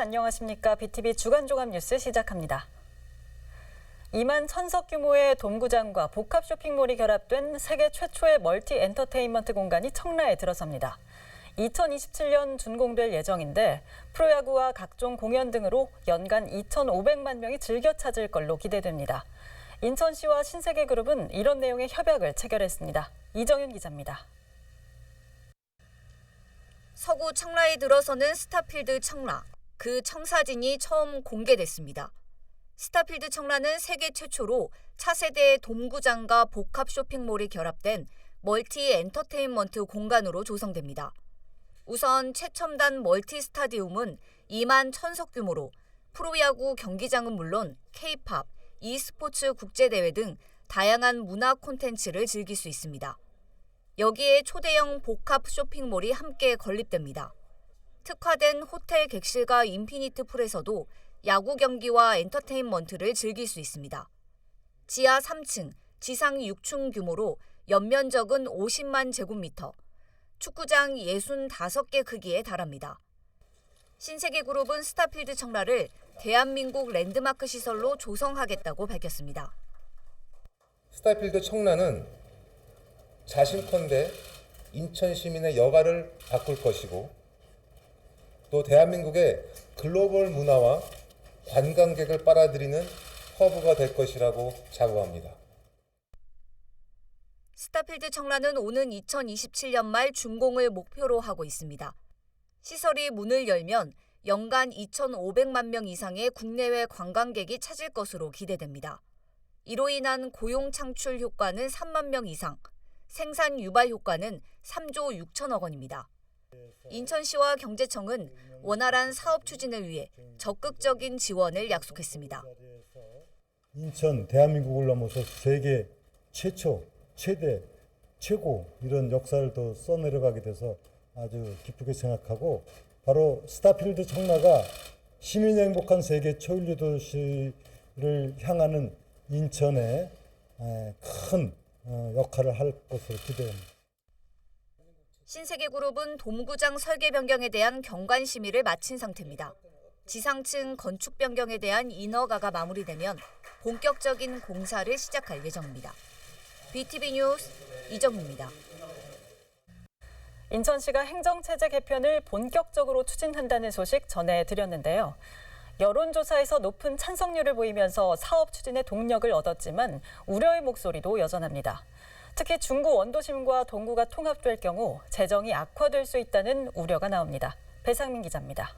안녕하십니까. BTV 주간종합 뉴스 시작합니다. 2만 1,000석 규모의 돔구장과 복합 쇼핑몰이 결합된 세계 최초의 멀티 엔터테인먼트 공간이 청라에 들어섭니다. 2027년 준공될 예정인데 프로야구와 각종 공연 등으로 연간 2,500만 명이 즐겨 찾을 걸로 기대됩니다. 인천시와 신세계그룹은 이런 내용의 협약을 체결했습니다. 이정윤 기자입니다. 서구 청라에 들어서는 스타필드 청라. 그 청사진이 처음 공개됐습니다. 스타필드 청라는 세계 최초로 차세대의 돔구장과 복합 쇼핑몰이 결합된 멀티 엔터테인먼트 공간으로 조성됩니다. 우선 최첨단 멀티 스타디움은 2만 1,000석 규모로 프로야구 경기장은 물론 K-팝, e스포츠 국제대회 등 다양한 문화 콘텐츠를 즐길 수 있습니다. 여기에 초대형 복합 쇼핑몰이 함께 건립됩니다. 특화된 호텔 객실과 인피니트 풀에서도 야구 경기와 엔터테인먼트를 즐길 수 있습니다. 지하 3층, 지상 6층 규모로 연면적은 50만 제곱미터, 축구장 65개 크기에 달합니다. 신세계그룹은 스타필드 청라를 대한민국 랜드마크 시설로 조성하겠다고 밝혔습니다. 스타필드 청라는 자신컨대 인천 시민의 여가를 바꿀 것이고 또 대한민국의 글로벌 문화와 관광객을 빨아들이는 허브가 될 것이라고 자부합니다. 스타필드 청라는 오는 2027년 말 준공을 목표로 하고 있습니다. 시설이 문을 열면 연간 2,500만 명 이상의 국내외 관광객이 찾을 것으로 기대됩니다. 이로 인한 고용 창출 효과는 3만 명 이상, 생산 유발 효과는 3조 6천억 원입니다. 인천시와 경제청은 원활한 사업 추진을 위해 적극적인 지원을 약속했습니다. 인천, 대한민국을 넘어서 세계 최초, 최대, 최고 이런 역사를 더 써내려가게 돼서 아주 기쁘게 생각하고 바로 스타필드 청라가 시민이 행복한 세계 초일류 도시를 향하는 인천의 큰 역할을 할 것으로 기대합니다. 신세계그룹은 돔구장 설계 변경에 대한 경관 심의를 마친 상태입니다. 지상층 건축 변경에 대한 인허가가 마무리되면 본격적인 공사를 시작할 예정입니다. BTV 뉴스 이정입니다. 인천시가 행정체제 개편을 본격적으로 추진한다는 소식 전해드렸는데요. 여론조사에서 높은 찬성률을 보이면서 사업 추진에 동력을 얻었지만 우려의 목소리도 여전합니다. 특히 중구 원도심과 동구가 통합될 경우 재정이 악화될 수 있다는 우려가 나옵니다. 배상민 기자입니다.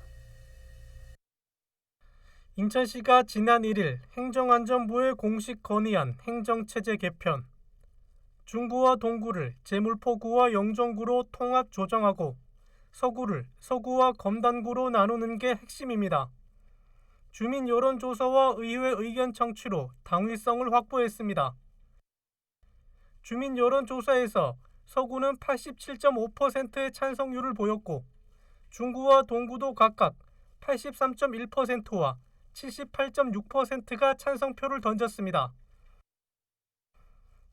인천시가 지난 1일 행정안전부에 공식 건의한 행정체제 개편. 중구와 동구를 제물포구와 영종구로 통합 조정하고 서구를 서구와 검단구로 나누는 게 핵심입니다. 주민 여론조사와 의회 의견 청취로 당위성을 확보했습니다. 주민 여론조사에서 서구는 87.5%의 찬성률을 보였고 중구와 동구도 각각 83.1%와 78.6%가 찬성표를 던졌습니다.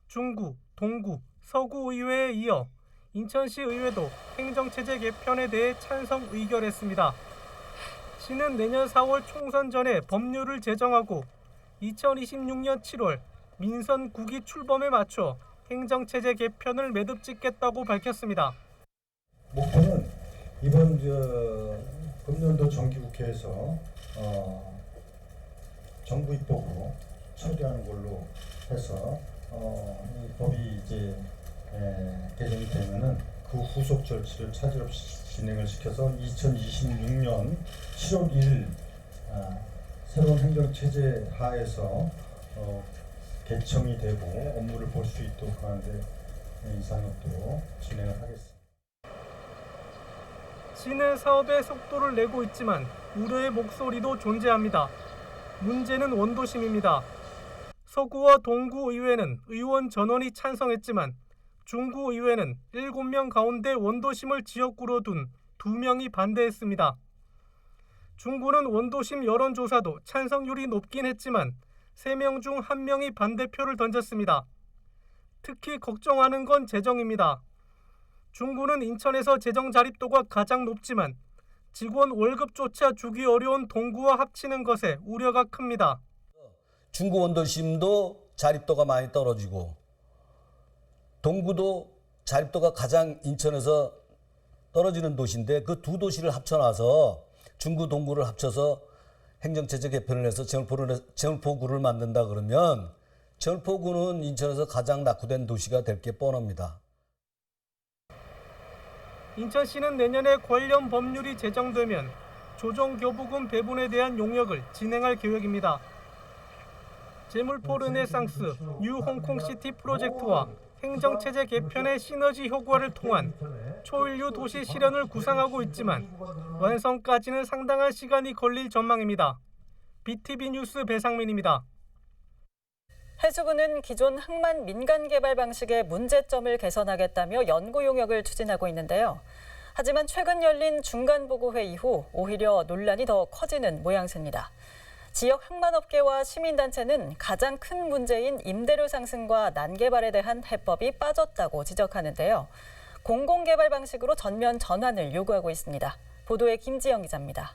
중구, 동구, 서구 의회에 이어 인천시 의회도 행정체제 개편에 대해 찬성 의결했습니다. 시는 내년 4월 총선 전에 법률을 제정하고 2026년 7월 민선 9기 출범에 맞춰 행정체제 개편을 매듭 짓겠다고 밝혔습니다. 목표는 이번 금년도 정기국회에서 정부 입법으로 처리하는 걸로 해서 이 법이 이제 개정이 되면은 그 후속 절차를 차질 없이 진행을 시켜서 2026년 7월 1일 새로운 행정체제 하에서 개청이 되고 업무를 볼 수 있도록 하는데 이상 없도록 진행을 하겠습니다. 시는 사업에 속도를 내고 있지만 우려의 목소리도 존재합니다. 문제는 원도심입니다. 서구와 동구 의회는 의원 전원이 찬성했지만 중구 의회는 7명 가운데 원도심을 지역구로 둔 2명이 반대했습니다. 중구는 원도심 여론조사도 찬성률이 높긴 했지만 3명 중 1명이 반대표를 던졌습니다. 특히 걱정하는 건 재정입니다. 중구는 인천에서 재정 자립도가 가장 높지만 직원 월급조차 주기 어려운 동구와 합치는 것에 우려가 큽니다. 중구 원도심도 자립도가 많이 떨어지고 동구도 자립도가 가장 인천에서 떨어지는 도시인데 그 두 도시를 합쳐놔서 중구 동구를 합쳐서 행정체제 개편을 해서 정을포구를 만든다 그러면 정을포구는 인천에서 가장 낙후된 도시가 될 게 뻔합니다. 인천시는 내년에 관련 법률이 제정되면 조정교부금 배분에 대한 용역을 진행할 계획입니다. 제물포 르네상스 뉴 홍콩시티 프로젝트와 행정체제 개편의 시너지 효과를 통한 초일류 도시 실현을 구상하고 있지만 완성까지는 상당한 시간이 걸릴 전망입니다. BTV 뉴스 배상민입니다. 해수부는 기존 항만 민간 개발 방식의 문제점을 개선하겠다며 연구 용역을 추진하고 있는데요. 하지만 최근 열린 중간보고회 이후 오히려 논란이 더 커지는 모양새입니다. 지역 항만업계와 시민단체는 가장 큰 문제인 임대료 상승과 난개발에 대한 해법이 빠졌다고 지적하는데요. 공공개발 방식으로 전면 전환을 요구하고 있습니다. 보도에 김지영 기자입니다.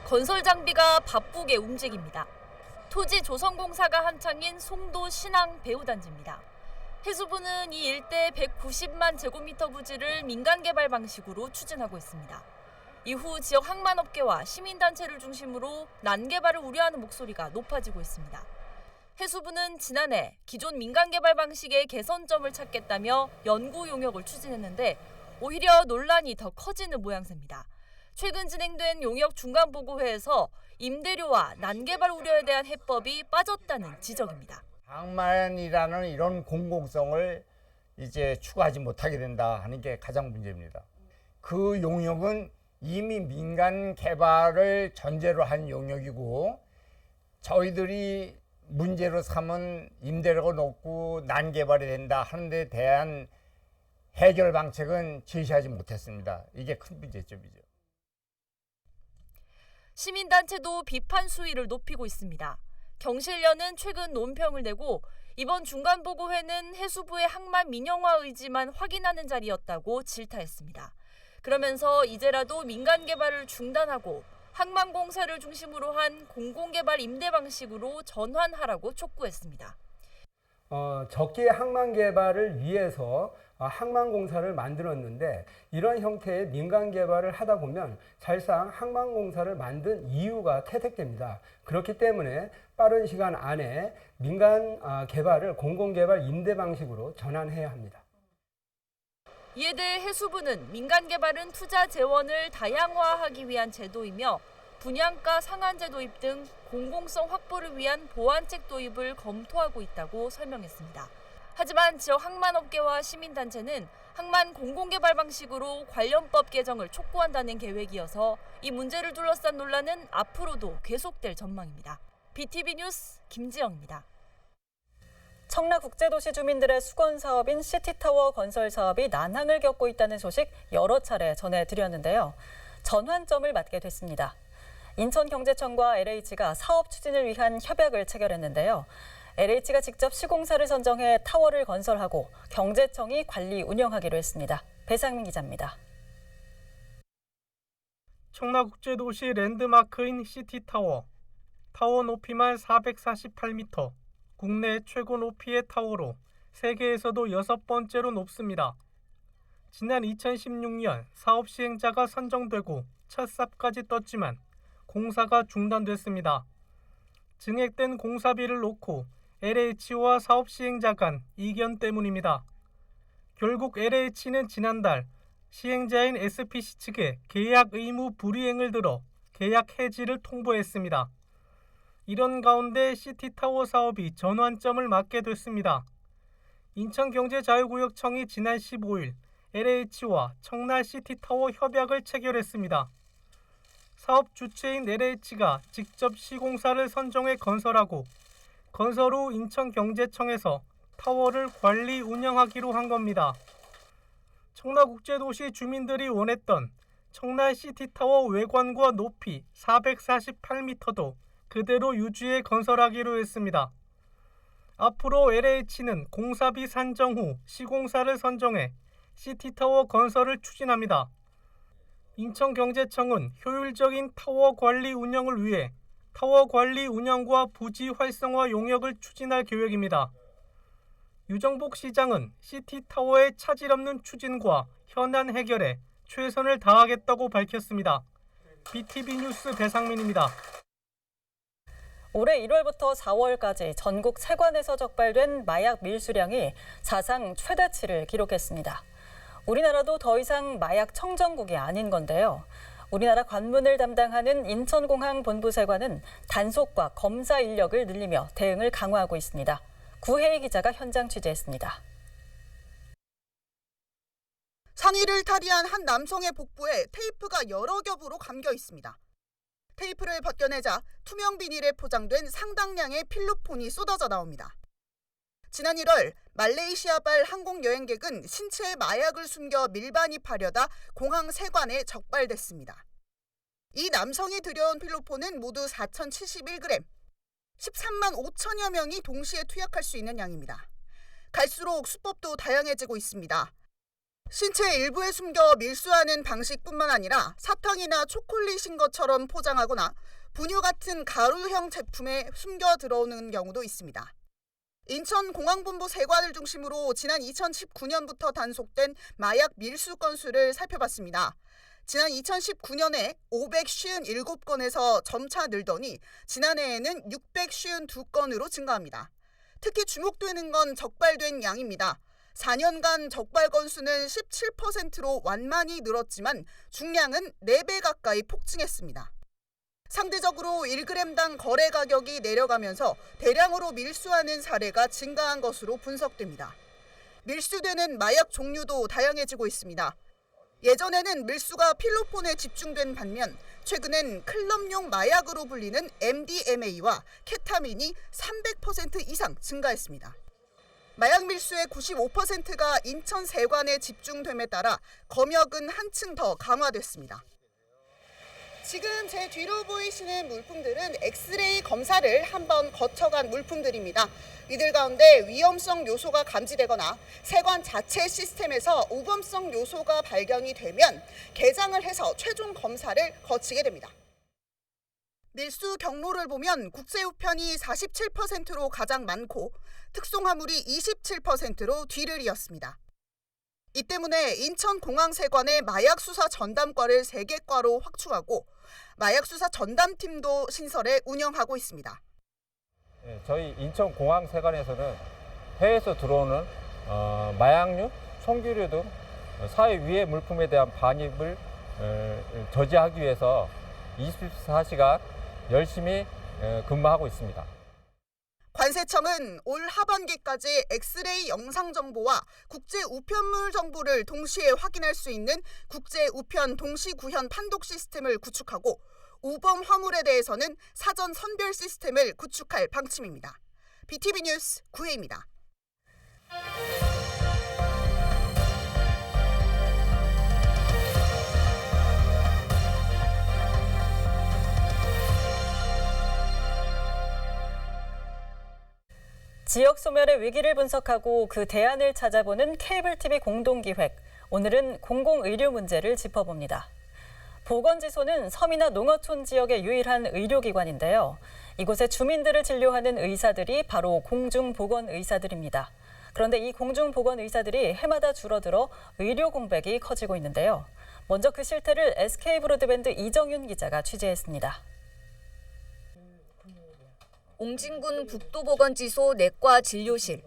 건설 장비가 바쁘게 움직입니다. 토지 조성공사가 한창인 송도 신항 배후단지입니다. 해수부는 이 일대 190만 제곱미터 부지를 민간개발 방식으로 추진하고 있습니다. 이후 지역 항만업계와 시민단체를 중심으로 난개발을 우려하는 목소리가 높아지고 있습니다. 해수부는 지난해 기존 민간개발 방식의 개선점을 찾겠다며 연구 용역을 추진했는데 오히려 논란이 더 커지는 모양새입니다. 최근 진행된 용역 중간보고회에서 임대료와 난개발 우려에 대한 해법이 빠졌다는 지적입니다. 항만이라는 이런 공공성을 이제 추구하지 못하게 된다 하는 게 가장 문제입니다. 그 용역은 이미 민간 개발을 전제로 한 용역이고 저희들이 문제로 삼은 임대료가 높고 난개발이 된다 하는 데 대한 해결 방책은 제시하지 못했습니다. 이게 큰 문제점이죠. 시민단체도 비판 수위를 높이고 있습니다. 경실련은 최근 논평을 내고 이번 중간보고회는 해수부의 항만 민영화 의지만 확인하는 자리였다고 질타했습니다. 그러면서 이제라도 민간 개발을 중단하고 항만공사를 중심으로 한 공공개발 임대 방식으로 전환하라고 촉구했습니다. 적기의 항만 개발을 위해서 항만공사를 만들었는데 이런 형태의 민간 개발을 하다 보면 사실상 항만공사를 만든 이유가 퇴색됩니다. 그렇기 때문에 빠른 시간 안에 민간 개발을 공공개발 임대 방식으로 전환해야 합니다. 이에 대해 해수부는 민간 개발은 투자 재원을 다양화하기 위한 제도이며 분양가 상한제 도입 등 공공성 확보를 위한 보완책 도입을 검토하고 있다고 설명했습니다. 하지만 지역 항만업계와 시민단체는 항만 공공개발 방식으로 관련법 개정을 촉구한다는 계획이어서 이 문제를 둘러싼 논란은 앞으로도 계속될 전망입니다. BTV 뉴스 김지영입니다. 청라국제도시 주민들의 수건 사업인 시티타워 건설 사업이 난항을 겪고 있다는 소식 여러 차례 전해드렸는데요. 전환점을 맞게 됐습니다. 인천경제청과 LH가 사업 추진을 위한 협약을 체결했는데요. LH가 직접 시공사를 선정해 타워를 건설하고 경제청이 관리 운영하기로 했습니다. 배상민 기자입니다. 청라국제도시 랜드마크인 시티타워. 타워 높이만 448m. 국내 최고 높이의 타워로 세계에서도 6번째로 높습니다. 지난 2016년 사업 시행자가 선정되고 첫 삽까지 떴지만 공사가 중단됐습니다. 증액된 공사비를 놓고 LH와 사업 시행자 간 이견 때문입니다. 결국 LH는 지난달 시행자인 SPC 측에 계약 의무 불이행을 들어 계약 해지를 통보했습니다. 이런 가운데 시티타워 사업이 전환점을 맞게 됐습니다. 인천경제자유구역청이 지난 15일 LH와 청라 시티타워 협약을 체결했습니다. 사업 주체인 LH가 직접 시공사를 선정해 건설하고 건설 후 인천경제청에서 타워를 관리 운영하기로 한 겁니다. 청라국제도시 주민들이 원했던 청라 시티타워 외관과 높이 448m도 그대로 유지해 건설하기로 했습니다. 앞으로 LH는 공사비 산정 후 시공사를 선정해 시티타워 건설을 추진합니다. 인천경제청은 효율적인 타워 관리 운영을 위해 타워 관리 운영과 부지 활성화 용역을 추진할 계획입니다. 유정복 시장은 시티타워의 차질 없는 추진과 현안 해결에 최선을 다하겠다고 밝혔습니다. BTV 뉴스 배상민입니다. 올해 1월부터 4월까지 전국 세관에서 적발된 마약 밀수량이 사상 최다치를 기록했습니다. 우리나라도 더 이상 마약 청정국이 아닌 건데요. 우리나라 관문을 담당하는 인천공항 본부세관은 단속과 검사 인력을 늘리며 대응을 강화하고 있습니다. 구혜희 기자가 현장 취재했습니다. 상의를 탈의한 한 남성의 복부에 테이프가 여러 겹으로 감겨 있습니다. 테이프를 벗겨내자 투명 비닐에 포장된 상당량의 필로폰이 쏟아져 나옵니다. 지난 1월 말레이시아발 항공 여행객은 신체에 마약을 숨겨 밀반입하려다 공항 세관에 적발됐습니다. 이 남성이 들여온 필로폰은 모두 4,071g, 13만 5천여 명이 동시에 투약할 수 있는 양입니다. 갈수록 수법도 다양해지고 있습니다. 신체 일부에 숨겨 밀수하는 방식뿐만 아니라 사탕이나 초콜릿인 것처럼 포장하거나 분유 같은 가루형 제품에 숨겨 들어오는 경우도 있습니다. 인천공항본부 세관을 중심으로 지난 2019년부터 단속된 마약 밀수 건수를 살펴봤습니다. 지난 2019년에 557건에서 점차 늘더니 지난해에는 652건으로 증가합니다. 특히 주목되는 건 적발된 양입니다. 4년간 적발 건수는 17%로 완만히 늘었지만 중량은 4배 가까이 폭증했습니다. 상대적으로 1g당 거래 가격이 내려가면서 대량으로 밀수하는 사례가 증가한 것으로 분석됩니다. 밀수되는 마약 종류도 다양해지고 있습니다. 예전에는 밀수가 필로폰에 집중된 반면 최근엔 클럽용 마약으로 불리는 MDMA와 케타민이 300% 이상 증가했습니다. 마약 밀수의 95%가 인천 세관에 집중됨에 따라 검역은 한층 더 강화됐습니다. 지금 제 뒤로 보이시는 물품들은 엑스레이 검사를 한번 거쳐간 물품들입니다. 이들 가운데 위험성 요소가 감지되거나 세관 자체 시스템에서 우범성 요소가 발견이 되면 개장을 해서 최종 검사를 거치게 됩니다. 밀수 경로를 보면 국제 우편이 47%로 가장 많고 특송화물이 27%로 뒤를 이었습니다. 이 때문에 인천공항세관의 마약수사 전담과를 3개 과로 확충하고 마약수사 전담팀도 신설해 운영하고 있습니다. 저희 인천공항세관에서는 해외에서 들어오는 마약류, 총기류 등 사회 위해 물품에 대한 반입을 저지하기 위해서 24시간 열심히 근무하고 있습니다. 관세청은 올 하반기까지 엑스레이 영상 정보와 국제 우편물 정보를 동시에 확인할 수 있는 국제 우편 동시 구현 판독 시스템을 구축하고 우범 화물에 대해서는 사전 선별 시스템을 구축할 방침입니다. BTV 뉴스 구혜입니다. 지역 소멸의 위기를 분석하고 그 대안을 찾아보는 케이블 TV 공동기획. 오늘은 공공의료 문제를 짚어봅니다. 보건지소는 섬이나 농어촌 지역의 유일한 의료기관인데요. 이곳에 주민들을 진료하는 의사들이 바로 공중보건의사들입니다. 그런데 이 공중보건의사들이 해마다 줄어들어 의료 공백이 커지고 있는데요. 먼저 그 실태를 SK브로드밴드 이정윤 기자가 취재했습니다. 옹진군 북도보건지소 내과 진료실.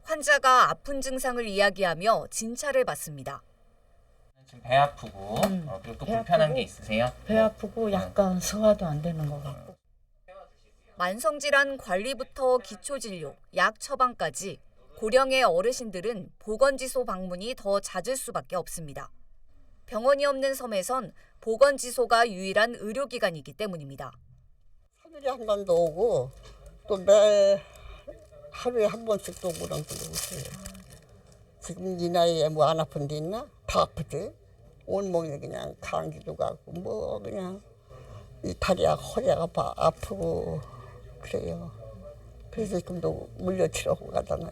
환자가 아픈 증상을 이야기하며 진찰을 받습니다. 지금 배 아프고 그리고 또 불편한 게 있으세요? 배 아프고 약간 소화도 안 되는 것 같고. 만성질환 관리부터 기초진료, 약 처방까지 고령의 어르신들은 보건지소 방문이 더 잦을 수밖에 없습니다. 병원이 없는 섬에선 보건지소가 유일한 의료기관이기 때문입니다. 하루에 한 번도 오고 또 매 하루에 한 번씩 또 오고 그러세요. 지금 이 나이에 뭐 안 아픈 데 있나? 다 아프지. 온몸이 그냥 감기도 가고 뭐 그냥 이 다리야 허리가 아프고 그래요. 그래서 지금도 물려치려고 가잖아요.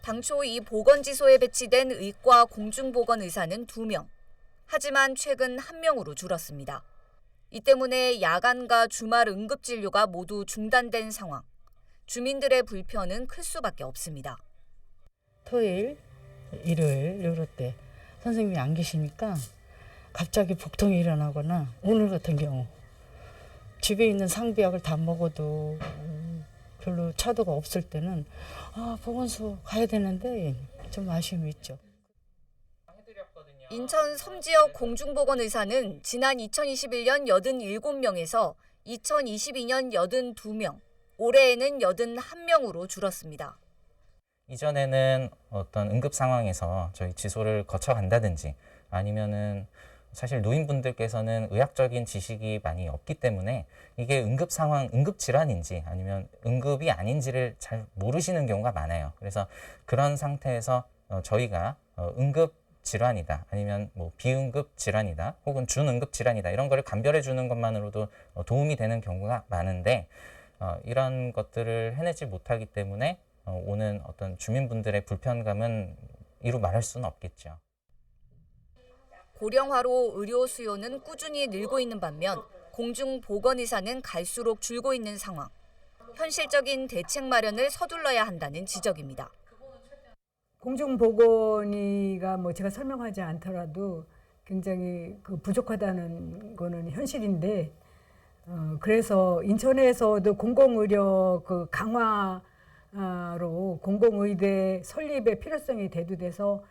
당초 이 보건지소에 배치된 의과 공중보건의사는 2명. 하지만 최근 1명으로 줄었습니다. 이 때문에 야간과 주말 응급진료가 모두 중단된 상황. 주민들의 불편은 클 수밖에 없습니다. 토요일, 일요일 이럴 때 선생님이 안 계시니까 갑자기 복통이 일어나거나 오늘 같은 경우 집에 있는 상비약을 다 먹어도 별로 차도가 없을 때는 보건소 가야 되는데 좀 아쉬움이 있죠. 인천 섬지역 공중보건의사는 지난 2021년 87명에서 2022년 82명, 올해에는 81명으로 줄었습니다. 이전에는 어떤 응급 상황에서 저희 지소를 거쳐간다든지 아니면은 사실 노인분들께서는 의학적인 지식이 많이 없기 때문에 이게 응급 상황, 응급 질환인지 아니면 응급이 아닌지를 잘 모르시는 경우가 많아요. 그래서 그런 상태에서 저희가 응급 질환이다 아니면 뭐 비응급 질환이다 혹은 준응급 질환이다 이런 거를 감별해 주는 것만으로도 도움이 되는 경우가 많은데 이런 것들을 해내지 못하기 때문에 오는 어떤 주민분들의 불편감은 이루 말할 수는 없겠죠. 고령화로 의료 수요는 꾸준히 늘고 있는 반면 공중보건의사는 갈수록 줄고 있는 상황. 현실적인 대책 마련을 서둘러야 한다는 지적입니다. 공중보건의가 뭐 제가 설명하지 않더라도 굉장히 부족하다는 거는 현실인데 그래서 인천에서도 공공의료 강화로 공공의대 설립의 필요성이 대두돼서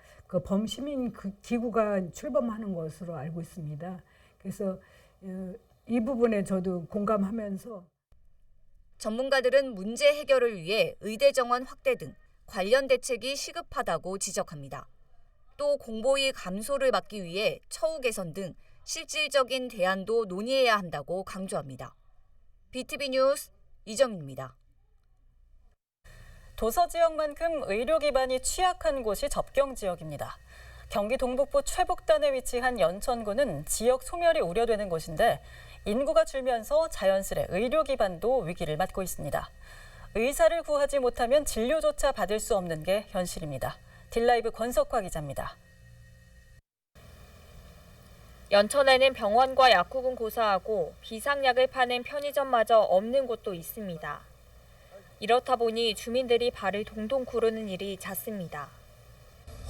범시민 기구가 출범하는 것으로 알고 있습니다. 그래서 이 부분에 저도 공감하면서 전문가들은 문제 해결을 위해 의대 정원 확대 등 관련 대책이 시급하다고 지적합니다. 또 공보위 감소를 막기 위해 처우 개선 등 실질적인 대안도 논의해야 한다고 강조합니다. BTV 뉴스 이정입니다. 도서 지역만큼 의료 기반이 취약한 곳이 접경 지역입니다. 경기 동북부 최북단에 위치한 연천군은 지역 소멸이 우려되는 곳인데 인구가 줄면서 자연스레 의료 기반도 위기를 맞고 있습니다. 의사를 구하지 못하면 진료조차 받을 수 없는 게 현실입니다. 딜라이브 권석화 기자입니다. 연천에는 병원과 약국은 고사하고 비상약을 파는 편의점마저 없는 곳도 있습니다. 이렇다 보니 주민들이 발을 동동 구르는 일이 잦습니다.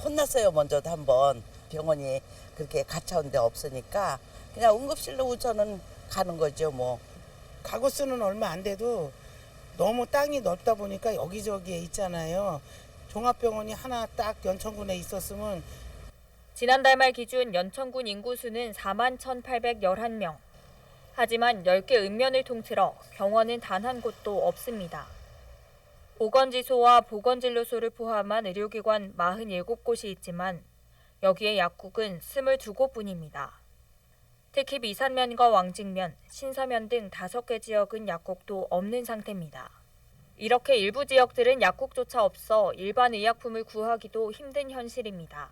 혼났어요. 먼저도 한번 병원이 그렇게 가차운 데 없으니까 그냥 응급실로 우선은 가는 거죠. 뭐 가구 수는 얼마 안 돼도 너무 땅이 넓다 보니까 여기저기에 있잖아요. 종합병원이 하나 딱 연천군에 있었으면. 지난달 말 기준 연천군 인구수는 41,811명. 하지만 10개 읍면을 통틀어 병원은 단 한 곳도 없습니다. 보건지소와 보건진료소를 포함한 의료기관 47곳이 있지만 여기에 약국은 22곳뿐입니다. 특히 미산면과 왕직면, 신서면 등 5개 지역은 약국도 없는 상태입니다. 이렇게 일부 지역들은 약국조차 없어 일반 의약품을 구하기도 힘든 현실입니다.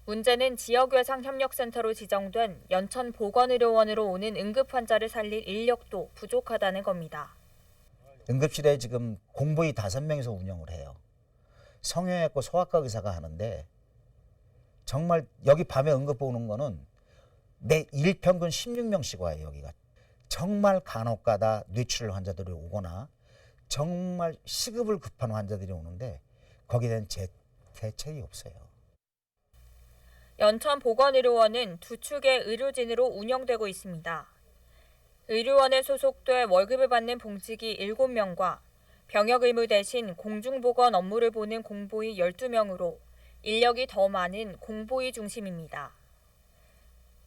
문제는 지역외상협력센터로 지정된 연천보건의료원으로 오는 응급환자를 살릴 인력도 부족하다는 겁니다. 응급실에 지금 공보의 5명이서 운영을 해요. 성형외과 소아과 의사가 하는데 정말 여기 밤에 응급 오는 거는 매 일평균 16명씩 와요. 여기가. 정말 간혹 가다 뇌출혈 환자들이 오거나 정말 시급을 급한 환자들이 오는데 거기에 대한 대책이 없어요. 연천보건의료원은 두 축의 의료진으로 운영되고 있습니다. 의료원에 소속돼 월급을 받는 봉직이 7명과 병역 의무 대신 공중보건 업무를 보는 공보의 12명으로 인력이 더 많은 공보의 중심입니다.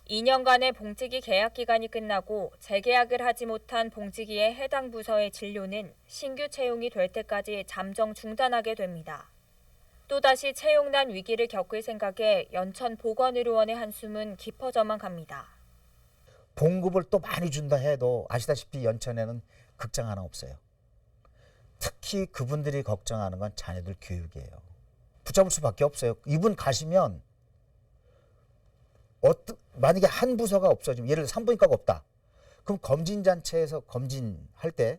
2년간의 봉직이 계약 기간이 끝나고 재계약을 하지 못한 봉직이의 해당 부서의 진료는 신규 채용이 될 때까지 잠정 중단하게 됩니다. 또다시 채용난 위기를 겪을 생각에 연천보건의료원의 한숨은 깊어져만 갑니다. 봉급을 또 많이 준다 해도 아시다시피 연천에는 극장 하나 없어요. 특히 그분들이 걱정하는 건 자녀들 교육이에요. 붙잡을 수밖에 없어요. 이분 가시면 만약에 한 부서가 없어지면 예를 들어 산부인과가 없다. 그럼 검진잔치에서 검진할 때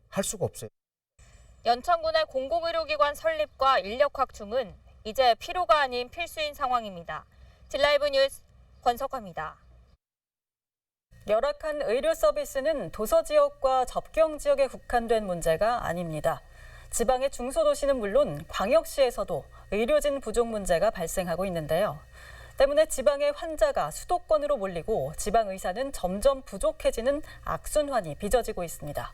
할 수가 없어요. 연천군의 공공의료기관 설립과 인력 확충은 이제 필요가 아닌 필수인 상황입니다. 딜라이브 뉴스 권석화입니다. 열악한 의료 서비스는 도서 지역과 접경 지역에 국한된 문제가 아닙니다. 지방의 중소도시는 물론 광역시에서도 의료진 부족 문제가 발생하고 있는데요. 때문에 지방의 환자가 수도권으로 몰리고 지방 의사는 점점 부족해지는 악순환이 빚어지고 있습니다.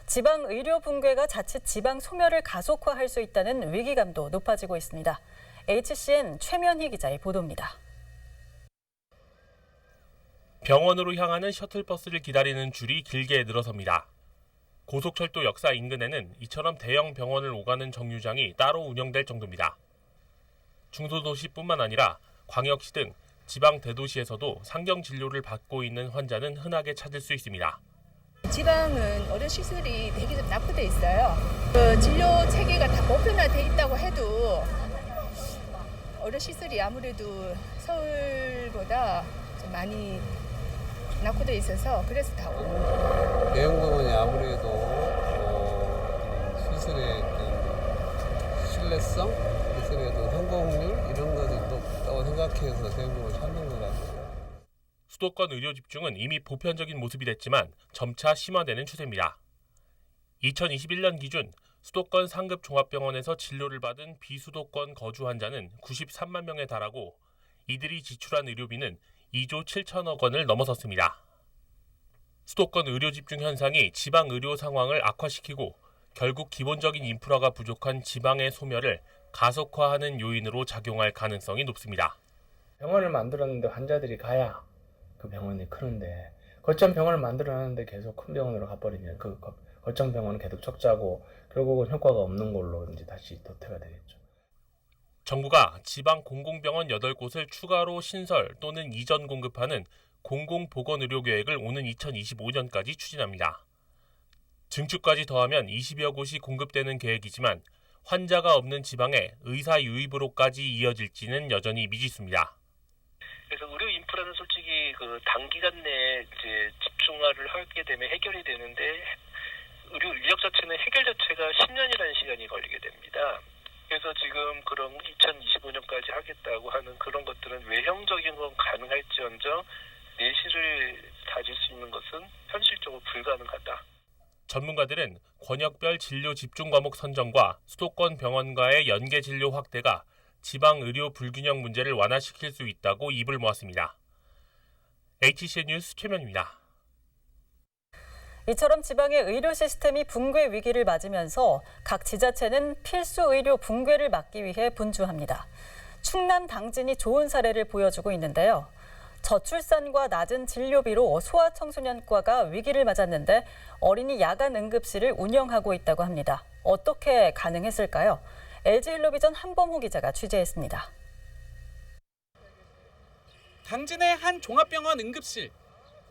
지방 의료 붕괴가 자칫 지방 소멸을 가속화할 수 있다는 위기감도 높아지고 있습니다. HCN 최면희 기자의 보도입니다. 병원으로 향하는 셔틀버스를 기다리는 줄이 길게 늘어섭니다. 고속철도 역사 인근에는 이처럼 대형 병원을 오가는 정류장이 따로 운영될 정도입니다. 중소도시뿐만 아니라 광역시 등 지방 대도시에서도 상경 진료를 받고 있는 환자는 흔하게 찾을 수 있습니다. 지방은 의료 시설이 되게 좀 낙후돼 있어요. 그 진료 체계가 다 보편화돼 있다고 해도 의료 시설이 아무래도 서울보다 좀 많이 낙후돼 있어서 그래서 다 오는 거예요. 대형 병원이 아무래도 시설의 신뢰성, 시설의 성공률 이런 것이 높다고 생각해서 대형 병원을 찾는 것 같아요. 수도권 의료 집중은 이미 보편적인 모습이 됐지만 점차 심화되는 추세입니다. 2021년 기준 수도권 상급 종합병원에서 진료를 받은 비수도권 거주 환자는 93만 명에 달하고 이들이 지출한 의료비는 2조 7천억 원을 넘어섰습니다. 수도권 의료 집중 현상이 지방 의료 상황을 악화시키고 결국 기본적인 인프라가 부족한 지방의 소멸을 가속화하는 요인으로 작용할 가능성이 높습니다. 병원을 만들었는데 환자들이 가야 그 병원이 크는데 거점 병원을 만들어놨는데 계속 큰 병원으로 가버리면 그 거점 병원은 계속 적자고 결국은 효과가 없는 걸로 이제 다시 도태가 되겠죠. 정부가 지방 공공병원 8곳을 추가로 신설 또는 이전 공급하는 공공보건의료계획을 오는 2025년까지 추진합니다. 증축까지 더하면 20여 곳이 공급되는 계획이지만 환자가 없는 지방에 의사 유입으로까지 이어질지는 여전히 미지수입니다. 그래서 의료 인프라는 솔직히 그 단기간 내에 이제 집중화를 하게 되면 해결이 되는데 의료 인력 자체는 해결 자체가 10년이라는 시간이 걸리게 됩니다. 그래서 지금 그런 2025년까지 하겠다고 하는 그런 것들은 외형적인 건 가능할지언정 내실을 다질 수 있는 것은 현실적으로 불가능하다. 전문가들은 권역별 진료 집중 과목 선정과 수도권 병원과의 연계 진료 확대가 지방 의료 불균형 문제를 완화시킬 수 있다고 입을 모았습니다. HCN 뉴스 최면입니다. 이처럼 지방의 의료 시스템이 붕괴 위기를 맞으면서 각 지자체는 필수 의료 붕괴를 막기 위해 분주합니다. 충남 당진이 좋은 사례를 보여주고 있는데요. 저출산과 낮은 진료비로 소아청소년과가 위기를 맞았는데 어린이 야간 응급실을 운영하고 있다고 합니다. 어떻게 가능했을까요? LG헬로비전 한범호 기자가 취재했습니다. 당진의 한 종합병원 응급실.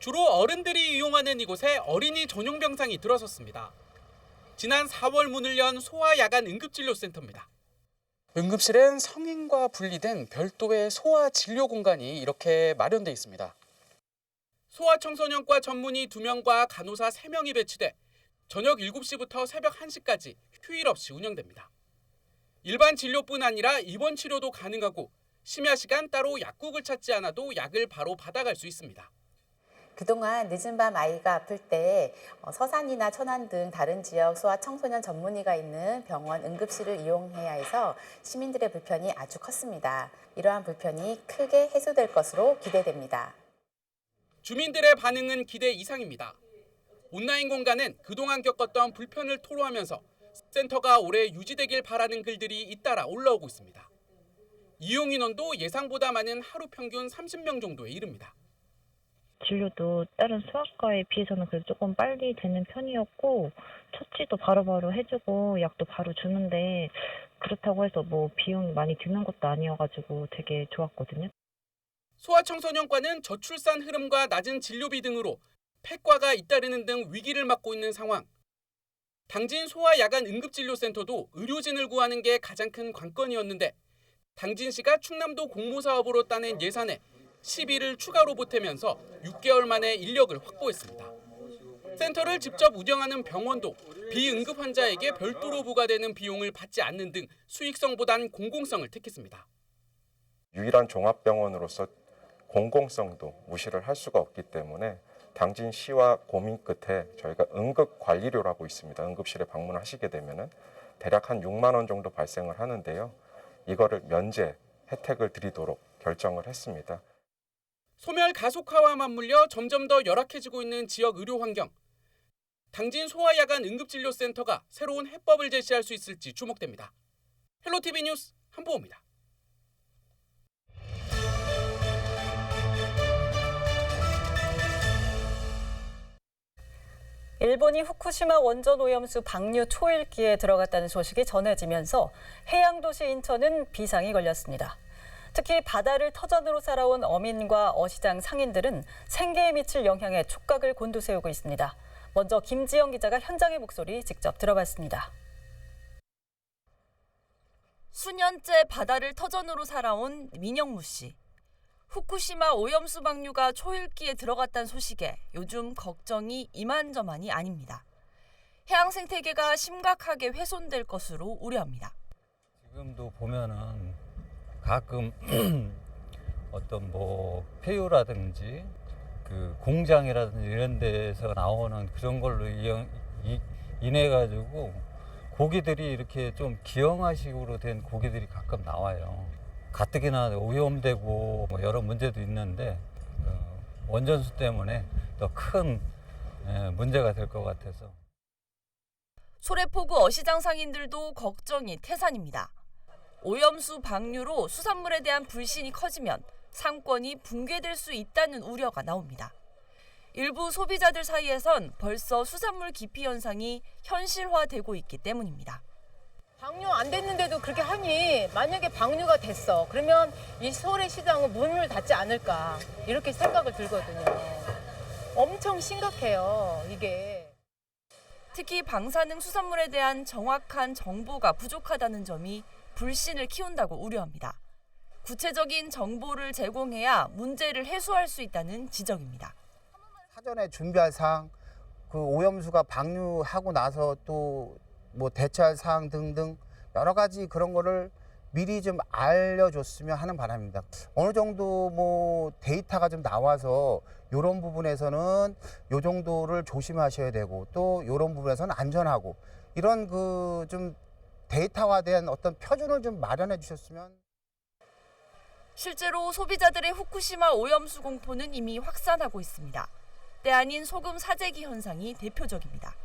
주로 어른들이 이용하는 이곳에 어린이 전용 병상이 들어섰습니다. 지난 4월 문을 연 소아야간 응급진료센터입니다. 응급실엔 성인과 분리된 별도의 소아 진료 공간이 이렇게 마련돼 있습니다. 소아청소년과 전문의 2명과 간호사 3명이 배치돼 저녁 7시부터 새벽 1시까지 휴일 없이 운영됩니다. 일반 진료뿐 아니라 입원 치료도 가능하고 심야 시간 따로 약국을 찾지 않아도 약을 바로 받아갈 수 있습니다. 그동안 늦은 밤 아이가 아플 때 서산이나 천안 등 다른 지역 소아 청소년 전문의가 있는 병원 응급실을 이용해야 해서 시민들의 불편이 아주 컸습니다. 이러한 불편이 크게 해소될 것으로 기대됩니다. 주민들의 반응은 기대 이상입니다. 온라인 공간엔 그동안 겪었던 불편을 토로하면서 센터가 오래 유지되길 바라는 글들이 잇따라 올라오고 있습니다. 이용 인원도 예상보다 많은 하루 평균 30명 정도에 이릅니다. 진료도 다른 소아과에 비해서는 그래도 조금 빨리 되는 편이었고 처치도 바로바로 해주고 약도 바로 주는데 그렇다고 해서 뭐 비용이 많이 드는 것도 아니어가지고 되게 좋았거든요. 소아청소년과는 저출산 흐름과 낮은 진료비 등으로 폐과가 잇따르는 등 위기를 맞고 있는 상황. 당진 소아야간 응급진료센터도 의료진을 구하는 게 가장 큰 관건이었는데 당진시가 충남도 공모사업으로 따낸 예산에 10일을 추가로 보태면서 6개월 만에 인력을 확보했습니다. 센터를 직접 운영하는 병원도 비응급 환자에게 별도로 부과되는 비용을 받지 않는 등 수익성보단 공공성을 택했습니다. 유일한 종합병원으로서 공공성도 무시를 할 수가 없기 때문에 당진시와 고민 끝에 저희가 응급관리료라고 있습니다. 응급실에 방문하시게 되면은 대략 한 6만 원 정도 발생을 하는데요. 이거를 면제 혜택을 드리도록 결정을 했습니다. 소멸 가속화와 맞물려 점점 더 열악해지고 있는 지역 의료 환경. 당진 소아야간 응급진료센터가 새로운 해법을 제시할 수 있을지 주목됩니다. 헬로티비 뉴스 한보호입니다. 일본이 후쿠시마 원전 오염수 방류 초일기에 들어갔다는 소식이 전해지면서 해양도시 인천은 비상이 걸렸습니다. 특히 바다를 터전으로 살아온 어민과 어시장 상인들은 생계에 미칠 영향에 촉각을 곤두세우고 있습니다. 먼저 김지영 기자가 현장의 목소리 직접 들어봤습니다. 수년째 바다를 터전으로 살아온 민영무 씨. 후쿠시마 오염수 방류가 초일기에 들어갔다는 소식에 요즘 걱정이 이만저만이 아닙니다. 해양 생태계가 심각하게 훼손될 것으로 우려합니다. 지금도 보면은 가끔 어떤 뭐 폐유라든지 그 공장이라든지 이런 데서 나오는 그런 걸로 인해 가지고 고기들이 이렇게 좀 기형아식으로 된 고기들이 가끔 나와요. 가뜩이나 오염되고 뭐 여러 문제도 있는데 원전수 때문에 더 큰 문제가 될 것 같아서. 소래포구 어시장 상인들도 걱정이 태산입니다. 오염수 방류로 수산물에 대한 불신이 커지면 상권이 붕괴될 수 있다는 우려가 나옵니다. 일부 소비자들 사이에선 벌써 수산물 기피 현상이 현실화되고 있기 때문입니다. 방류 안 됐는데도 그렇게 하니 만약에 방류가 됐어. 그러면 이 서울의 시장은 문을 닫지 않을까 이렇게 생각을 들거든요. 엄청 심각해요, 이게. 특히 방사능 수산물에 대한 정확한 정보가 부족하다는 점이 불신을 키운다고 우려합니다. 구체적인 정보를 제공해야 문제를 해소할 수 있다는 지적입니다. 사전에 준비할 사항, 그 오염수가 방류하고 나서 또 뭐 대처할 사항 등등 여러 가지 그런 거를 미리 좀 알려줬으면 하는 바람입니다. 어느 정도 뭐 데이터가 좀 나와서 이런 부분에서는 요 정도를 조심하셔야 되고 또 이런 부분에서는 안전하고 이런 그 좀 데이터화된 어떤 표준을 좀 마련해 주셨으면. 실제로 소비자들의 후쿠시마 오염수 공포는 이미 확산하고 있습니다. 때 아닌 소금 사재기 현상이 대표적입니다.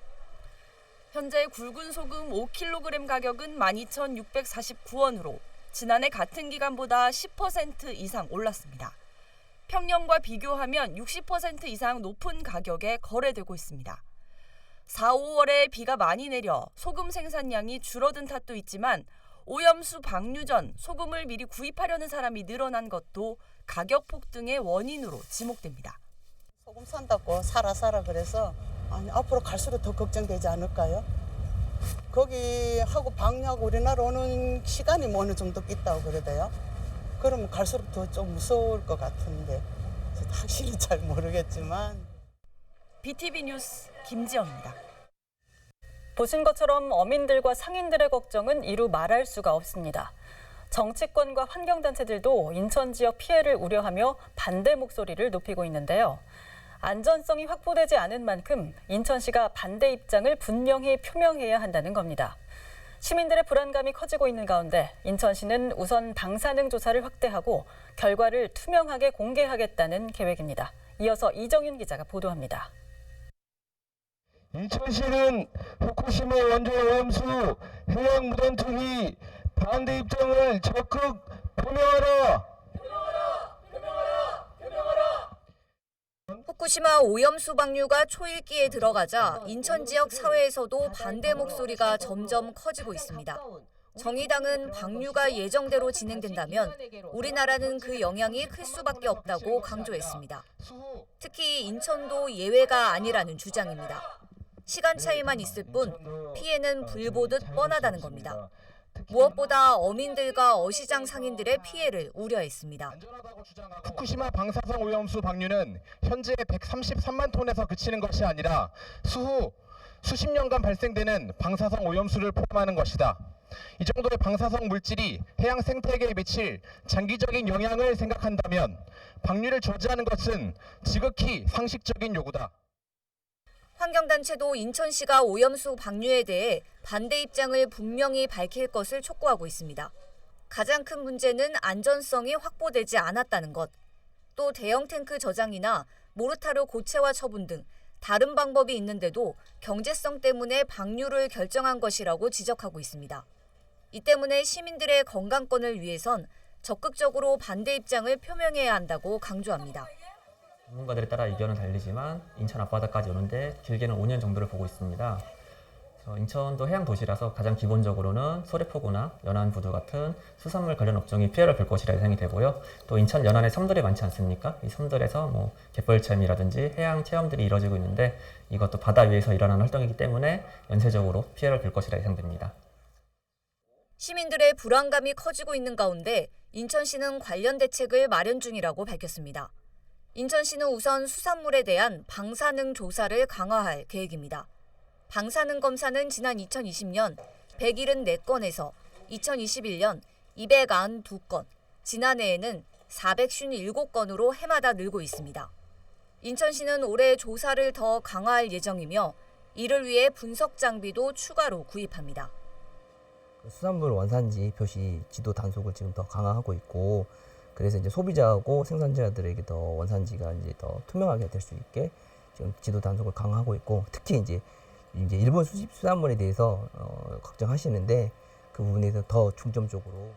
현재 굵은 소금 5kg 가격은 12,649원으로 지난해 같은 기간보다 10% 이상 올랐습니다. 평년과 비교하면 60% 이상 높은 가격에 거래되고 있습니다. 4, 5월에 비가 많이 내려 소금 생산량이 줄어든 탓도 있지만 오염수 방류 전 소금을 미리 구입하려는 사람이 늘어난 것도 가격 폭등의 원인으로 지목됩니다. 소금 산다고 사라 그래서 아니 앞으로 갈수록 더 걱정되지 않을까요? 거기하고 방류하고 우리나라 오는 시간이 뭐 어느 정도 있다고 그러대요. 그러면 갈수록 더 좀 무서울 것 같은데 확실히 잘 모르겠지만. BTV 뉴스 김지영입니다. 보신 것처럼 어민들과 상인들의 걱정은 이루 말할 수가 없습니다. 정치권과 환경단체들도 인천 지역 피해를 우려하며 반대 목소리를 높이고 있는데요. 안전성이 확보되지 않은 만큼 인천시가 반대 입장을 분명히 표명해야 한다는 겁니다. 시민들의 불안감이 커지고 있는 가운데 인천시는 우선 방사능 조사를 확대하고 결과를 투명하게 공개하겠다는 계획입니다. 이어서 이정윤 기자가 보도합니다. 인천시는 후쿠시마 원전 오염수 해양 무단 투기 반대 입장을 적극 표명하라. 후쿠시마 오염수 방류가 초일기에 들어가자 인천 지역 사회에서도 반대 목소리가 점점 커지고 있습니다. 정의당은 방류가 예정대로 진행된다면 우리나라는 그 영향이 클 수밖에 없다고 강조했습니다. 특히 인천도 예외가 아니라는 주장입니다. 시간 차이만 있을 뿐 피해는 불보듯 뻔하다는 겁니다. 무엇보다 어민들과 어시장 상인들의 피해를 우려했습니다. 후쿠시마 방사성 오염수 방류는 현재 133만 톤에서 그치는 것이 아니라 수후 수십 년간 발생되는 방사성 오염수를 포함하는 것이다. 이 정도의 방사성 물질이 해양 생태계에 미칠 장기적인 영향을 생각한다면 방류를 저지하는 것은 지극히 상식적인 요구다. 환경단체도 인천시가 오염수 방류에 대해 반대 입장을 분명히 밝힐 것을 촉구하고 있습니다. 가장 큰 문제는 안전성이 확보되지 않았다는 것, 또 대형 탱크 저장이나 모르타르 고체화 처분 등 다른 방법이 있는데도 경제성 때문에 방류를 결정한 것이라고 지적하고 있습니다. 이 때문에 시민들의 건강권을 위해선 적극적으로 반대 입장을 표명해야 한다고 강조합니다. 전문가들에 따라 의견은 달리지만 인천 앞바다까지 오는데 길게는 5년 정도를 보고 있습니다. 인천도 해양 도시라서 가장 기본적으로는 소래포구나 연안부두 같은 수산물 관련 업종이 피해를 볼 것이라 예상이 되고요. 또 인천 연안에 섬들이 많지 않습니까? 이 섬들에서 갯벌 체험이라든지 해양 체험들이 이루어지고 있는데 이것도 바다 위에서 일어나는 활동이기 때문에 연쇄적으로 피해를 볼 것이라 예상됩니다. 시민들의 불안감이 커지고 있는 가운데 인천시는 관련 대책을 마련 중이라고 밝혔습니다. 인천시는 우선 수산물에 대한 방사능 조사를 강화할 계획입니다. 방사능 검사는 지난 2020년 174건에서 2021년 292건, 지난해에는 457건으로 해마다 늘고 있습니다. 인천시는 올해 조사를 더 강화할 예정이며 이를 위해 분석 장비도 추가로 구입합니다. 수산물 원산지 표시 지도 단속을 지금 더 강화하고 있고, 그래서 이제 소비자하고 생산자들에게 더 원산지가 이제 더 투명하게 될 수 있게 지금 지도 단속을 강화하고 있고, 특히 이제 일본 수입 수산물에 대해서 걱정하시는데 그 부분에 대해서 더 중점적으로.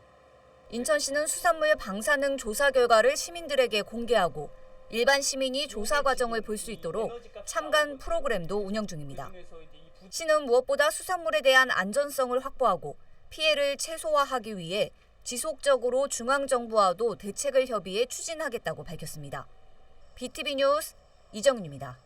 인천시는 수산물 방사능 조사 결과를 시민들에게 공개하고 일반 시민이 조사 과정을 볼 수 있도록 참관 프로그램도 운영 중입니다. 시는 무엇보다 수산물에 대한 안전성을 확보하고 피해를 최소화하기 위해 지속적으로 중앙정부와도 대책을 협의해 추진하겠다고 밝혔습니다. BTV 뉴스 이정윤입니다.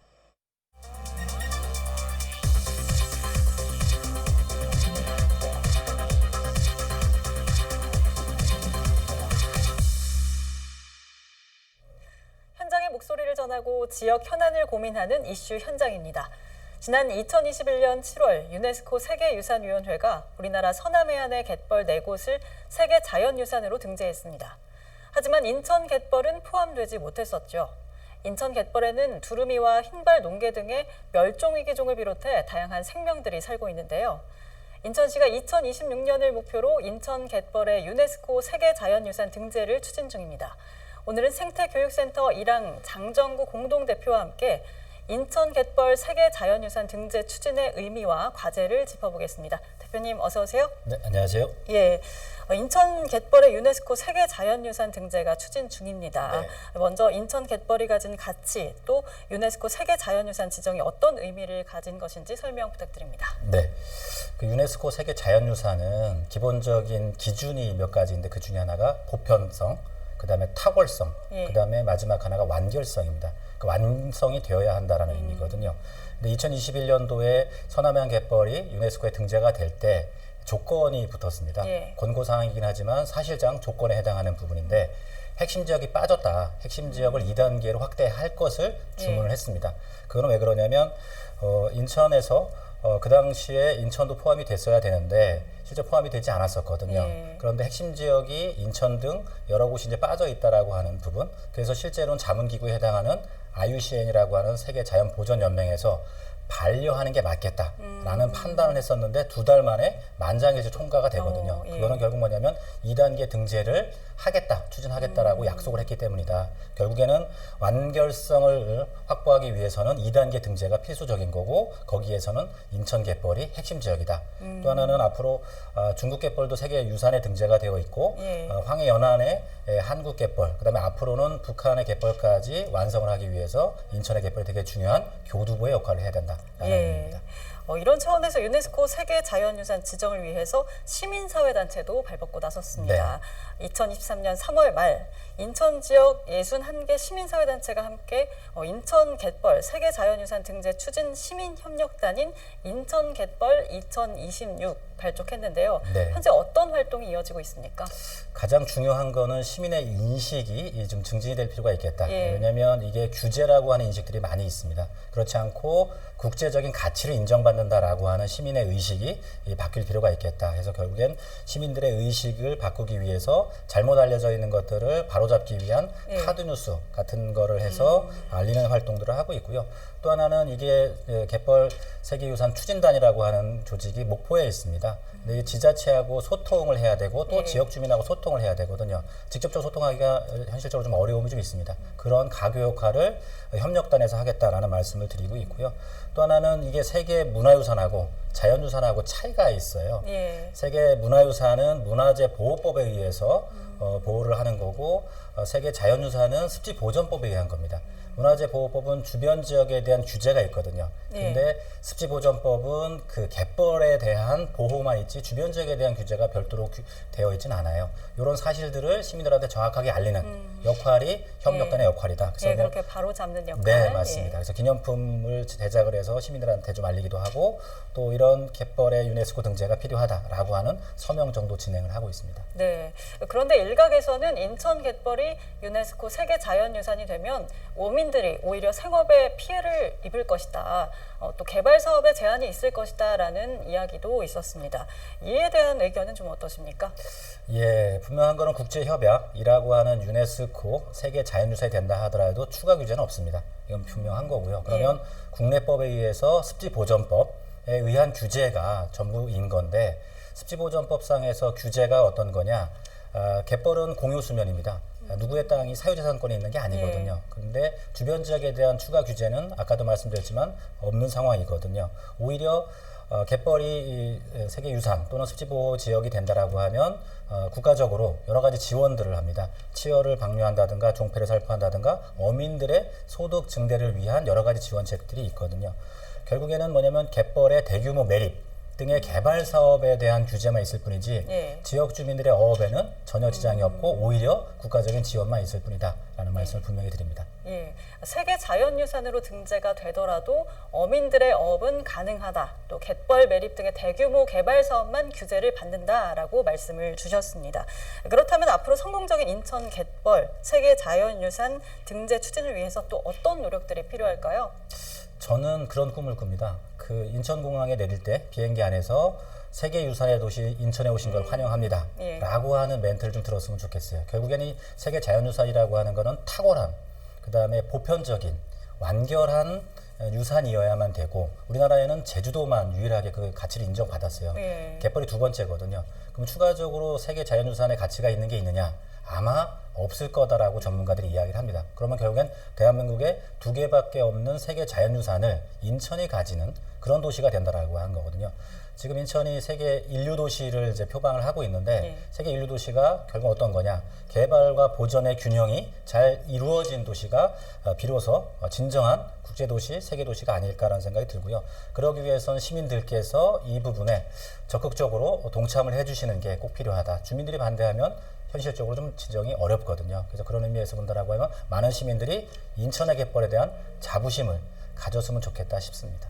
현장의 목소리를 전하고 지역 현안을 고민하는 이슈 현장입니다. 지난 2021년 7월 유네스코 세계유산위원회가 우리나라 서남해안의 갯벌 4곳을 세계 자연유산으로 등재했습니다. 하지만 인천 갯벌은 포함되지 못했었죠. 인천 갯벌에는 두루미와 흰발 농개 등의 멸종위기종을 비롯해 다양한 생명들이 살고 있는데요. 인천시가 2026년을 목표로 인천 갯벌의 유네스코 세계자연유산 등재를 추진 중입니다. 오늘은 생태교육센터 1항 장정구 공동대표와 함께 인천 갯벌 세계자연유산 등재 추진의 의미와 과제를 짚어보겠습니다. 대표님 어서 오세요. 네, 안녕하세요. 예, 인천 갯벌의 유네스코 세계자연유산 등재가 추진 중입니다. 네. 먼저 인천 갯벌이 가진 가치, 또 유네스코 세계자연유산 지정이 어떤 의미를 가진 것인지 설명 부탁드립니다. 네, 그 유네스코 세계자연유산은 기본적인 기준이 몇 가지인데 그 중에 하나가 보편성, 그다음에 탁월성, 그다음에 마지막 하나가 완결성입니다. 그 완성이 되어야 한다라는 의미거든요. 근데 2021년도에 서남해안 갯벌이 유네스코에 등재가 될 때 조건이 붙었습니다. 권고사항이긴 하지만 사실상 조건에 해당하는 부분인데 핵심 지역이 빠졌다. 핵심 지역을 2단계로 확대할 것을 주문을 했습니다. 그거는 왜 그러냐면 인천에서 그 당시에 인천도 포함이 됐어야 되는데 실제 포함이 되지 않았었거든요. 그런데 핵심 지역이 인천 등 여러 곳이 이제 빠져 있다라고 하는 부분. 그래서 실제로는 자문기구에 해당하는 IUCN이라고 하는 세계 자연 보전 연맹에서 반려하는 게 맞겠다라는 판단을 했었는데 2달 만에 만장일치 통과가 되거든요. 그거는 결국 뭐냐면 2단계 등재를 하겠다, 추진하겠다라고 약속을 했기 때문이다. 결국에는 완결성을 확보하기 위해서는 2단계 등재가 필수적인 거고 거기에서는 인천 갯벌이 핵심 지역이다. 또 하나는 앞으로 중국 갯벌도 세계 유산에 등재가 되어 있고 황해 연안의 한국 갯벌, 그다음에 앞으로는 북한의 갯벌까지 완성을 하기 위해서 인천의 갯벌이 되게 중요한 교두보의 역할을 해야 된다라는 의미입니다. 이런 차원에서 유네스코 세계자연유산 지정을 위해서 시민사회단체도 발벗고 나섰습니다. 2023년 3월 말 인천 지역 61개 시민사회단체가 함께 인천 갯벌 세계자연유산 등재 추진 시민협력단인 인천 갯벌 2026 발족했는데요. 현재 어떤 활동이 이어지고 있습니까? 가장 중요한 거는 시민의 인식이 좀 증진이 될 필요가 있겠다. 왜냐하면 이게 규제라고 하는 인식들이 많이 있습니다. 그렇지 않고 국제적인 가치를 인정받는 방해받는다라고 하는 시민의 의식이 바뀔 필요가 있겠다. 해서 결국엔 시민들의 의식을 바꾸기 위해서 잘못 알려져 있는 것들을 바로잡기 위한 카드뉴스 같은 거를 해서 알리는 활동들을 하고 있고요. 또 하나는 이게 갯벌 세계유산 추진단이라고 하는 조직이 목포에 있습니다. 근데 지자체하고 소통을 해야 되고 또 지역 주민하고 소통을 해야 되거든요. 직접적으로 소통하기가 현실적으로 좀 어려움이 좀 있습니다. 그런 가교 역할을 협력단에서 하겠다라는 말씀을 드리고 있고요. 또 하나는 이게 세계 문화유산하고 자연유산하고 차이가 있어요. 세계 문화유산은 문화재 보호법에 의해서 보호를 하는 거고 세계 자연유산은 습지보전법에 의한 겁니다. 문화재 보호법은 주변 지역에 대한 규제가 있거든요. 근데 습지보전법은 그 갯벌에 대한 보호만 있지 주변 지역에 대한 규제가 별도로 되어 있지는 않아요. 이런 사실들을 시민들한테 정확하게 알리는 역할이 협력단의 역할이다. 그래서 그렇게 바로 잡는 역할. 네, 맞습니다. 그래서 기념품을 제작을 해서 시민들한테 좀 알리기도 하고 또 이런 갯벌의 유네스코 등재가 필요하다라고 하는 서명 정도 진행을 하고 있습니다. 네. 그런데 일각에서는 인천 갯벌이 유네스코 세계 자연유산이 되면 오민들이 오히려 생업에 피해를 입을 것이다. 또 개발 사업에 제한이 있을 것이다라는 이야기도 있었습니다. 이에 대한 의견은 좀 어떠십니까? 예, 분명한 거는 국제협약이라고 하는 유네스코 세계 자연유산이 된다 하더라도 추가 규제는 없습니다. 이건 분명한 거고요. 그러면 국내법에 의해서 습지보전법에 의한 규제가 전부인 건데 습지보전법상에서 규제가 어떤 거냐? 갯벌은 공유수면입니다. 누구의 땅이 사유재산권이 있는 게 아니거든요. 그런데 주변 지역에 대한 추가 규제는 아까도 말씀드렸지만 없는 상황이거든요. 오히려 갯벌이 세계유산 또는 습지보호 지역이 된다라고 하면 국가적으로 여러 가지 지원들을 합니다. 치어를 방류한다든가 종폐를 살포한다든가 어민들의 소득 증대를 위한 여러 가지 지원책들이 있거든요. 결국에는 뭐냐면 갯벌의 대규모 매립 등의 개발 사업에 대한 규제만 있을 뿐이지 지역 주민들의 어업에는 전혀 지장이 없고 오히려 국가적인 지원만 있을 뿐이다라는 말씀을 분명히 드립니다. 세계 자연유산으로 등재가 되더라도 어민들의 어업은 가능하다. 또 갯벌 매립 등의 대규모 개발 사업만 규제를 받는다라고 말씀을 주셨습니다. 그렇다면 앞으로 성공적인 인천 갯벌 세계 자연유산 등재 추진을 위해서 또 어떤 노력들이 필요할까요? 저는 그런 꿈을 꿉니다. 그 인천공항에 내릴 때 비행기 안에서 세계유산의 도시 인천에 오신 걸 환영합니다. 라고 하는 멘트를 좀 들었으면 좋겠어요. 결국에는 이 세계 자연유산이라고 하는 거는 탁월한, 그 다음에 보편적인, 완결한 유산이어야만 되고 우리나라에는 제주도만 유일하게 그 가치를 인정받았어요. 갯벌이 두 번째거든요. 그럼 추가적으로 세계 자연유산의 가치가 있는 게 있느냐? 아마 없을 거다라고 전문가들이 이야기를 합니다. 그러면 결국엔 대한민국에 2개밖에 없는 세계 자연유산을 인천이 가지는 그런 도시가 된다라고 한 거거든요. 지금 인천이 세계 인류 도시를 이제 표방을 하고 있는데 세계 인류 도시가 결국 어떤 거냐? 개발과 보전의 균형이 잘 이루어진 도시가 비로소 진정한 국제 도시, 세계 도시가 아닐까라는 생각이 들고요. 그러기 위해서는 시민들께서 이 부분에 적극적으로 동참을 해주시는 게 꼭 필요하다. 주민들이 반대하면 현실적으로 좀 지정이 어렵거든요. 그래서 그런 의미에서 본다라고 하면 많은 시민들이 인천의 갯벌에 대한 자부심을 가졌으면 좋겠다 싶습니다.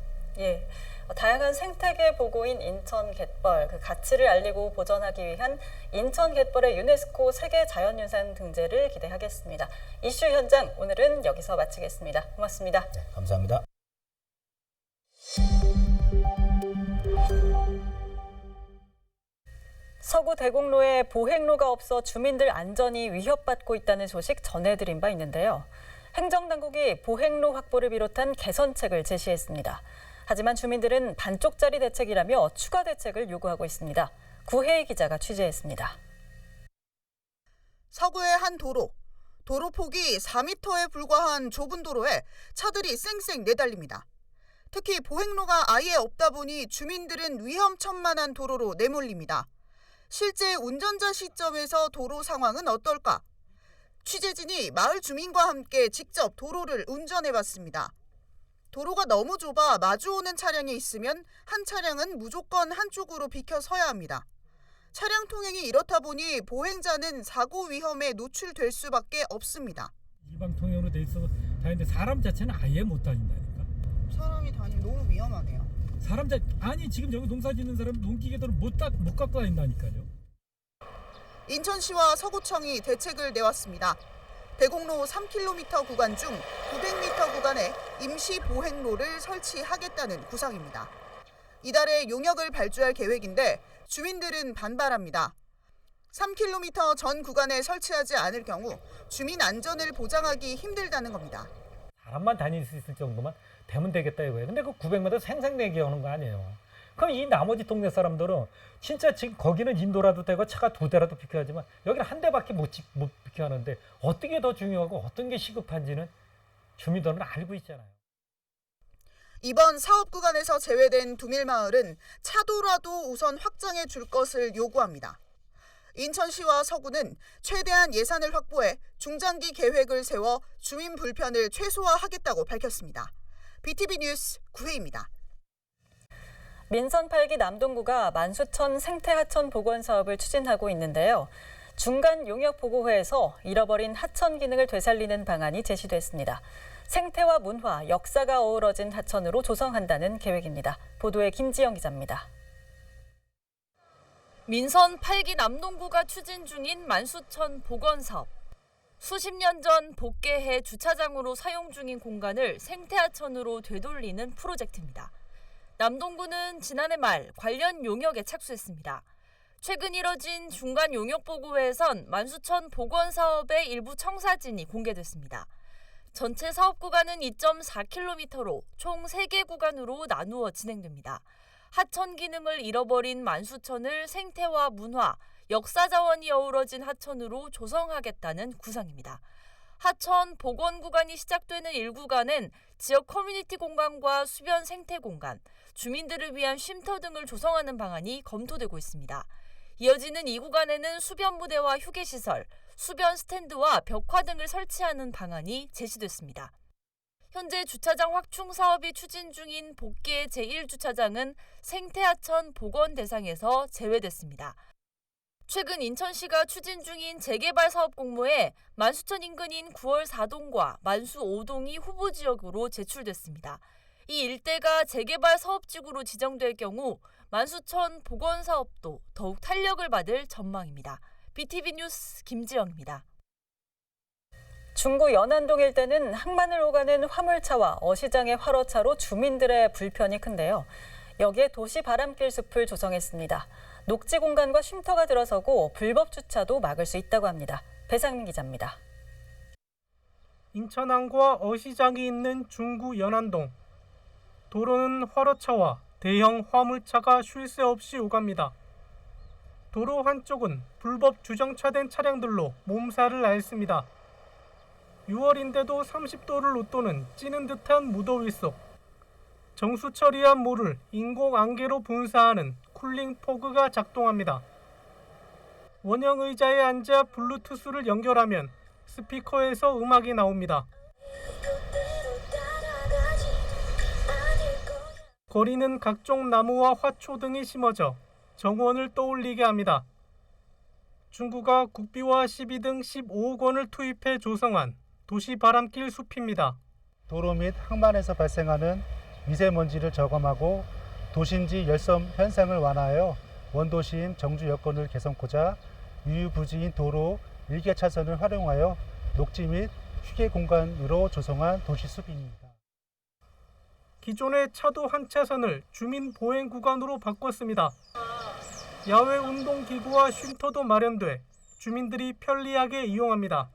다양한 생태계 보고인 인천 갯벌, 그 가치를 알리고 보존하기 위한 인천 갯벌의 유네스코 세계 자연유산 등재를 기대하겠습니다. 이슈 현장 오늘은 여기서 마치겠습니다. 고맙습니다. 네, 감사합니다. 서구 대곡로에 보행로가 없어 주민들 안전이 위협받고 있다는 소식 전해드린 바 있는데요. 행정당국이 보행로 확보를 비롯한 개선책을 제시했습니다. 하지만 주민들은 반쪽짜리 대책이라며 추가 대책을 요구하고 있습니다. 구혜희 기자가 취재했습니다. 서구의 한 도로 폭이 4m에 불과한 좁은 도로에 차들이 쌩쌩 내달립니다. 특히 보행로가 아예 없다 보니 주민들은 위험천만한 도로로 내몰립니다. 실제 운전자 시점에서 도로 상황은 어떨까? 취재진이 마을 주민과 함께 직접 도로를 운전해봤습니다. 도로가 너무 좁아 마주오는 차량이 있으면 한 차량은 무조건 한쪽으로 비켜 서야 합니다. 차량 통행이 이렇다 보니 보행자는 사고 위험에 노출될 수밖에 없습니다. 일방 통행으로 돼 있어서 다니는데 사람 자체는 아예 못 다닌다니까. 사람이 다니면 너무 위험하네요. 아니 지금 여기 농사 짓는 사람 농기계도를 못 갖고 다닌다니까요. 인천시와 서구청이 대책을 내왔습니다. 대곡로 3km 구간 중 900m 구간에 임시 보행로를 설치하겠다는 구상입니다. 이달에 용역을 발주할 계획인데 주민들은 반발합니다. 3km 전 구간에 설치하지 않을 경우 주민 안전을 보장하기 힘들다는 겁니다. 사람만 다닐 수 있을 정도만 되면 되겠다 이거예요. 근데 그 900m 생생내기 하는 거 아니에요. 그럼 이 나머지 동네 사람들은 진짜 지금 거기는 인도라도 되고 차가 2대라도 비켜야지만 여기는 한 대밖에 못 비켜하는데 어떤 게 더 중요하고 어떤 게 시급한지는 주민들은 알고 있잖아요. 이번 사업 구간에서 제외된 두밀마을은 차도라도 우선 확장해 줄 것을 요구합니다. 인천시와 서구는 최대한 예산을 확보해 중장기 계획을 세워 주민 불편을 최소화하겠다고 밝혔습니다. BTV 뉴스 구혜입니다. 민선 8기 남동구가 만수천 생태하천 복원 사업을 추진하고 있는데요. 중간 용역 보고회에서 잃어버린 하천 기능을 되살리는 방안이 제시됐습니다. 생태와 문화, 역사가 어우러진 하천으로 조성한다는 계획입니다. 보도에 김지영 기자입니다. 민선 8기 남동구가 추진 중인 만수천 복원 사업. 수십 년 전 복개해 주차장으로 사용 중인 공간을 생태하천으로 되돌리는 프로젝트입니다. 남동구는 지난해 말 관련 용역에 착수했습니다. 최근 이뤄진 중간 용역 보고회에선 만수천 복원 사업의 일부 청사진이 공개됐습니다. 전체 사업 구간은 2.4km로 총 3개 구간으로 나누어 진행됩니다. 하천 기능을 잃어버린 만수천을 생태와 문화, 역사 자원이 어우러진 하천으로 조성하겠다는 구상입니다. 하천 복원 구간이 시작되는 1구간엔 지역 커뮤니티 공간과 수변 생태 공간, 주민들을 위한 쉼터 등을 조성하는 방안이 검토되고 있습니다. 이어지는 2구간에는 수변 무대와 휴게시설, 수변 스탠드와 벽화 등을 설치하는 방안이 제시됐습니다. 현재 주차장 확충 사업이 추진 중인 복개 제1주차장은 생태하천 복원 대상에서 제외됐습니다. 최근 인천시가 추진 중인 재개발 사업 공모에 만수천 인근인 9월 4동과 만수 5동이 후보 지역으로 제출됐습니다. 이 일대가 재개발 사업지구로 지정될 경우 만수천 복원 사업도 더욱 탄력을 받을 전망입니다. BTV 뉴스 김지영입니다. 중구 연안동 일대는 항만을 오가는 화물차와 어시장의 화로차로 주민들의 불편이 큰데요. 여기에 도시 바람길 숲을 조성했습니다. 녹지 공간과 쉼터가 들어서고 불법 주차도 막을 수 있다고 합니다. 배상민 기자입니다. 인천항과 어시장이 있는 중구 연안동. 도로는 화로차와 대형 화물차가 쉴 새 없이 오갑니다. 도로 한쪽은 불법 주정차된 차량들로 몸살을 앓습니다. 6월인데도 30도를 웃도는 찌는 듯한 무더위 속 정수 처리한 물을 인공 안개로 분사하는 쿨링 포그가 작동합니다. 원형 의자에 앉아 블루투스를 연결하면 스피커에서 음악이 나옵니다. 거리는 각종 나무와 화초 등이 심어져 정원을 떠올리게 합니다. 중구가 국비와 시비 등 15억 원을 투입해 조성한 도시 바람길 숲입니다. 도로 및 항만에서 발생하는 미세먼지를 저감하고 도심지 열섬 현상을 완화하여 원도심 정주 여건을 개선코자 유유부지인 도로 1개 차선을 활용하여 녹지 및 휴게 공간으로 조성한 도시숲입니다. 기존의 차도 한 차선을 주민 보행 구간으로 바꿨습니다. 야외 운동기구와 쉼터도 마련돼 주민들이 편리하게 이용합니다.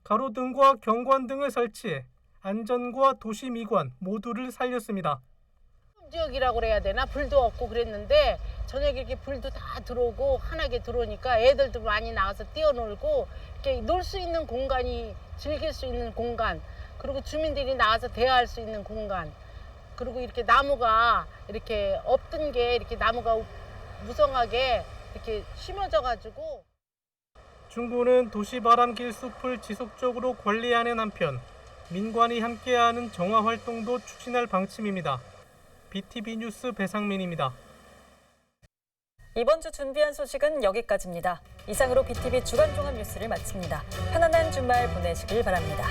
가로등과 경관 등을 설치해 안전과 도시 미관 모두를 살렸습니다. 지역이라고 그래야 되나? 불도 없고 그랬는데 저녁에 이렇게 불도 다 들어오고 환하게 들어오니까 애들도 많이 나가서 뛰어놀고 이렇게 놀 수 있는 공간이 즐길 수 있는 공간, 그리고 주민들이 나가서 대화할 수 있는 공간, 그리고 이렇게 나무가 이렇게 없던 게 이렇게 나무가 무성하게 이렇게 심어져 가지고. 중구는 도시 바람길 숲을 지속적으로 관리하는 한편 민관이 함께하는 정화 활동도 추진할 방침입니다. BTV 뉴스 배상민입니다. 이번 주 준비한 소식은 여기까지입니다. 이상으로 BTV 주간 종합 뉴스를 마칩니다. 편안한 주말 보내시길 바랍니다.